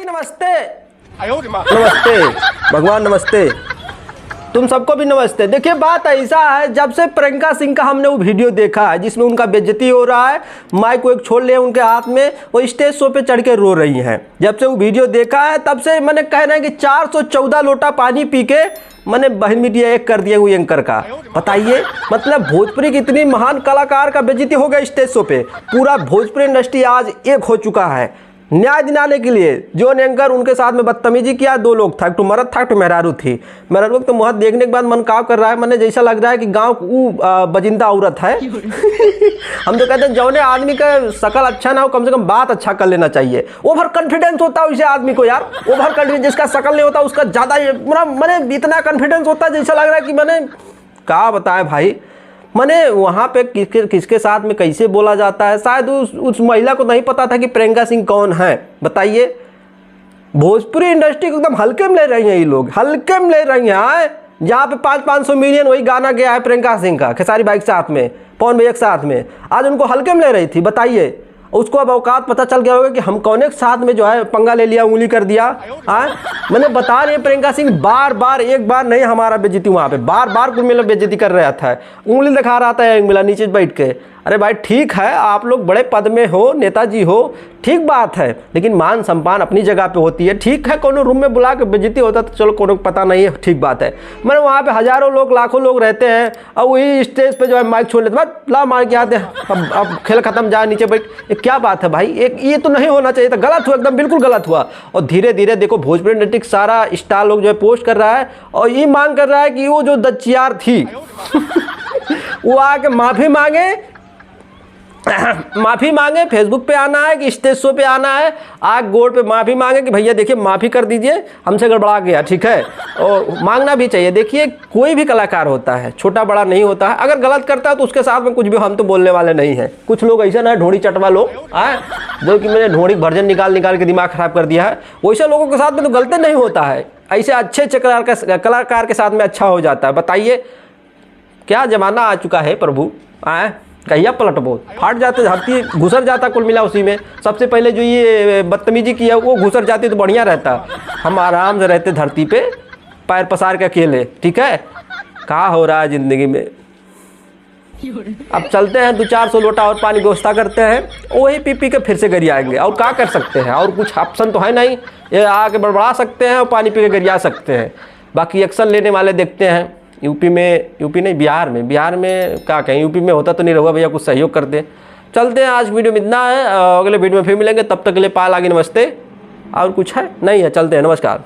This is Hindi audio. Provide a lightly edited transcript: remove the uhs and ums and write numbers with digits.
जी नमस्ते। नमस्ते भगवान, नमस्ते। तुम सबको भी नमस्ते। देखिए बात ऐसा है, जब से प्रियंका सिंह का हमने वो वीडियो देखा है जिसमें उनका बेइज्जती हो रहा है, माइक को एक छोड़ लिया उनके हाथ में, वो स्टेज शो पे चढ़ के रो रही हैं, जब से वो वीडियो देखा है तब से मैंने कहना है कि 414 लोटा पानी पी के मैंने बहन मीडिया एक कर दिया हुई एंकर का। बताइए, मतलब भोजपुरी की इतनी महान कलाकार का बेइज्जती हो गया स्टेज शो पे। पूरा भोजपुरी इंडस्ट्री आज एक हो चुका है न्याय दिलाने के लिए। जो एंकर उनके साथ में बदतमीजी किया, दो लोग था, एक तो मर्द था, एक तो मेहरारू थी। मेहरारू तो मुहत देखने के बाद मन काव कर रहा है, मैंने जैसा लग रहा है कि गांव बजिंदा औरत है। हम तो कहते हैं जौने आदमी का शकल अच्छा ना हो, कम से कम बात अच्छा कर लेना चाहिए। ओवर कॉन्फिडेंस होता है उसे आदमी को यार, ओवर कॉन्फिडेंस। जिसका शकल नहीं होता उसका ज़्यादा मैंने इतना कॉन्फिडेंस होता है, जैसा लग रहा है कि मैंने क्या बताया भाई। मैंने वहाँ पे किसके साथ में कैसे बोला जाता है, शायद उस महिला को नहीं पता था कि प्रियंका सिंह कौन है। बताइए, भोजपुरी इंडस्ट्री को एकदम हल्के में ले रही हैं ये लोग, हल्के में ले रही हैं। जहाँ पे 500 मिलियन वही गाना गया है प्रियंका सिंह का, खेसारी बाइक साथ में, पवन भैया के साथ में, आज उनको हल्के में ले रही थी। बताइए, उसको अब औकात पता चल गया होगा कि हम कौन एक साथ में जो है पंगा ले लिया, उंगली कर दिया। मैंने बता रही है प्रियंका सिंह बार बार, एक बार नहीं हमारा बेइज्जती वहाँ पे बार बार कुल मिला बेइज्जती कर रहा था, उंगली दिखा रहा था एक मिला नीचे बैठ के। अरे भाई ठीक है, आप लोग बड़े पद में हो, नेताजी हो, ठीक बात है, लेकिन मान सम्मान अपनी जगह पे होती है। ठीक है, कोनो रूम में बुला के बेइज्जती होता तो चलो कोनो पता नहीं है, ठीक बात है। मैंने वहाँ पे हज़ारों लोग, लाखों लोग रहते हैं और वही स्टेज पे जो है माइक छोड़ लेते, बस ला मार के आते हैं, अब खेल खत्म, जा नीचे बैठ। क्या बात है भाई, एक ये तो नहीं होना चाहिए था, गलत हुआ, एकदम बिल्कुल गलत हुआ। और धीरे धीरे देखो भोजपुरी इंडस्ट्री सारा स्टार लोग जो है पोस्ट कर रहा है और ये मांग कर रहा है कि वो जो दच्चियार थी वो आके माफ़ी मांगे, माफ़ी मांगे, फेसबुक पे आना है कि स्टेज शो पे आना है, आग गोड़ पे माफ़ी मांगे कि भैया देखिए माफ़ी कर दीजिए, हमसे गड़बड़ा गया, ठीक है। और मांगना भी चाहिए। देखिए कोई भी कलाकार होता है, छोटा बड़ा नहीं होता है, अगर गलत करता है तो उसके साथ में कुछ भी हम तो बोलने वाले नहीं हैं। कुछ लोग ऐसा ना ढोड़ी चटवा लोग जो कि मैंने ढोड़ी भर्जन निकाल के दिमाग ख़राब कर दिया है, वैसे लोगों के साथ में तो गलती नहीं होता है। ऐसे अच्छे अच्छे कलाकार के साथ में अच्छा हो जाता है। बताइए क्या ज़माना आ चुका है प्रभु। कहिया पलटबो, फाट जाते, धरती घुसर जाता कुल मिला उसी में। सबसे पहले जो ये बदतमीजी किया वो घुसर जाती तो बढ़िया रहता, हम आराम से रहते धरती पे पैर पसार के अकेले। ठीक है, क्या हो रहा है ज़िंदगी में। अब चलते हैं 200-400 लोटा और पानी व्यवस्था करते हैं, वही पी पी के फिर से गरियाएंगे। और क्या कर सकते हैं, और कुछ ऑप्शन तो है नहीं, ये आके बड़बड़ा सकते हैं और पानी पी के गरिया सकते हैं। बाकी एक्शन लेने वाले देखते हैं। यूपी नहीं, बिहार में क्या कहें, यूपी में होता तो नहीं रहुआ भैया, कुछ सहयोग कर दे। चलते हैं, आज वीडियो में इतना है, अगले वीडियो में फिर मिलेंगे, तब तक के लिए पाल आगे नमस्ते। और कुछ है नहीं है, चलते हैं, नमस्कार।